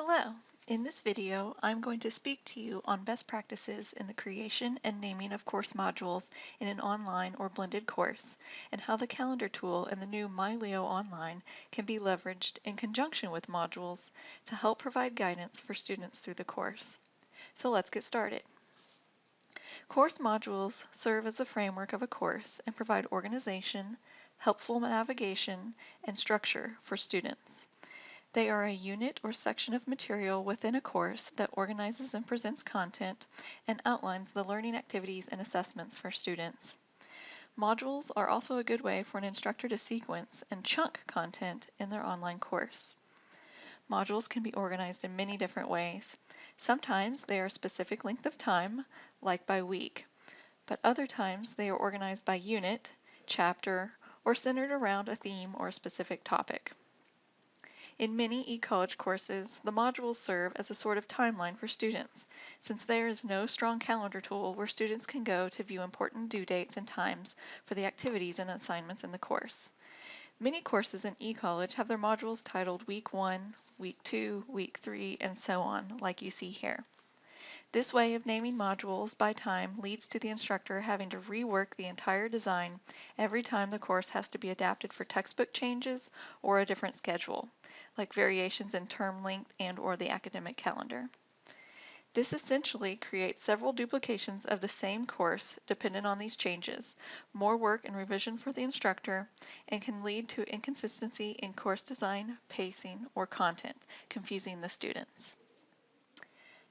Hello. In this video, I'm going to speak to you on best practices in the creation and naming of course modules in an online or blended course, and how the calendar tool in the new MyLeo Online can be leveraged in conjunction with modules to help provide guidance for students through the course. So let's get started. Course modules serve as the framework of a course and provide organization, helpful navigation, and structure for students. They are a unit or section of material within a course that organizes and presents content and outlines the learning activities and assessments for students. Modules are also a good way for an instructor to sequence and chunk content in their online course. Modules can be organized in many different ways. Sometimes they are a specific length of time, like by week, but other times they are organized by unit, chapter, or centered around a theme or a specific topic. In many e-college courses, the modules serve as a sort of timeline for students, since there is no strong calendar tool where students can go to view important due dates and times for the activities and assignments in the course. Many courses in e-college have their modules titled Week 1, Week 2, Week 3, and so on, like you see here. This way of naming modules by time leads to the instructor having to rework the entire design every time the course has to be adapted for textbook changes or a different schedule, like variations in term length and/or the academic calendar. This essentially creates several duplications of the same course dependent on these changes, more work and revision for the instructor, and can lead to inconsistency in course design, pacing, or content, confusing the students.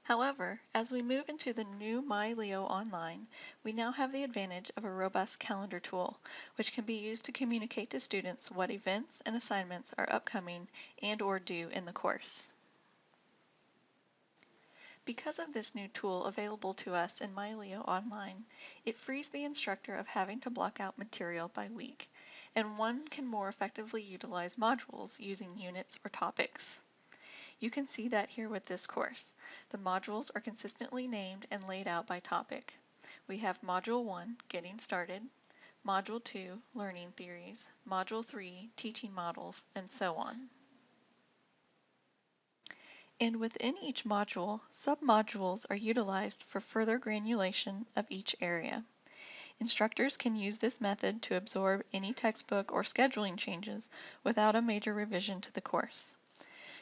However, as we move into the new MyLeo Online, we now have the advantage of a robust calendar tool, which can be used to communicate to students what events and assignments are upcoming and/or due in the course. Because of this new tool available to us in MyLeo Online, it frees the instructor of having to block out material by week, and one can more effectively utilize modules using units or topics. You can see that here with this course. The modules are consistently named and laid out by topic. We have Module 1, Getting Started, Module 2, Learning Theories, Module 3, Teaching Models, and so on. And within each module, submodules are utilized for further granulation of each area. Instructors can use this method to absorb any textbook or scheduling changes without a major revision to the course.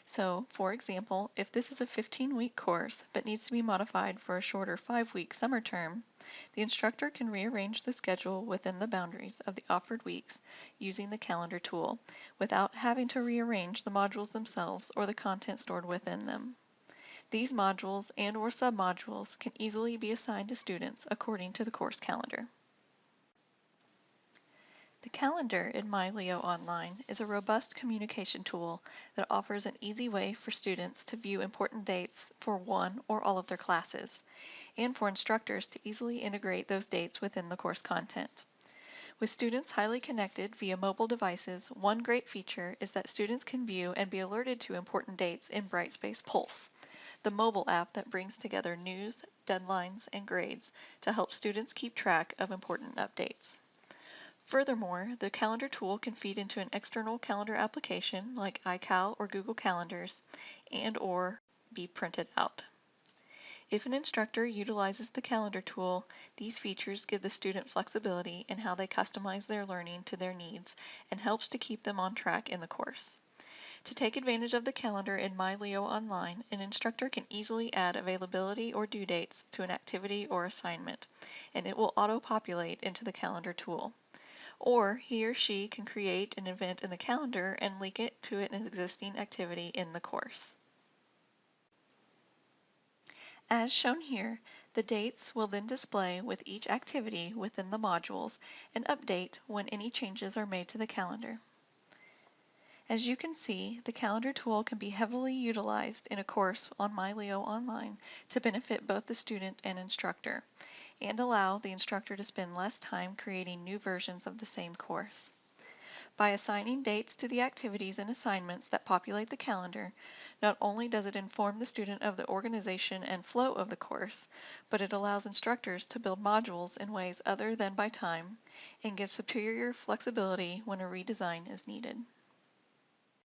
So, for example, if this is a 15-week course but needs to be modified for a shorter 5-week summer term, the instructor can rearrange the schedule within the boundaries of the offered weeks using the calendar tool without having to rearrange the modules themselves or the content stored within them. These modules and/or submodules can easily be assigned to students according to the course calendar. The calendar in MyLeo Online is a robust communication tool that offers an easy way for students to view important dates for one or all of their classes, and for instructors to easily integrate those dates within the course content. With students highly connected via mobile devices, one great feature is that students can view and be alerted to important dates in Brightspace Pulse, the mobile app that brings together news, deadlines, and grades to help students keep track of important updates. Furthermore, the calendar tool can feed into an external calendar application like iCal or Google Calendars and/or be printed out. If an instructor utilizes the calendar tool, these features give the student flexibility in how they customize their learning to their needs and helps to keep them on track in the course. To take advantage of the calendar in MyLeo Online, an instructor can easily add availability or due dates to an activity or assignment, and it will auto-populate into the calendar tool. Or he or she can create an event in the calendar and link it to an existing activity in the course. As shown here, the dates will then display with each activity within the modules and update when any changes are made to the calendar. As you can see, the calendar tool can be heavily utilized in a course on MyLeo Online to benefit both the student and instructor, and allow the instructor to spend less time creating new versions of the same course. By assigning dates to the activities and assignments that populate the calendar, not only does it inform the student of the organization and flow of the course, but it allows instructors to build modules in ways other than by time and gives superior flexibility when a redesign is needed.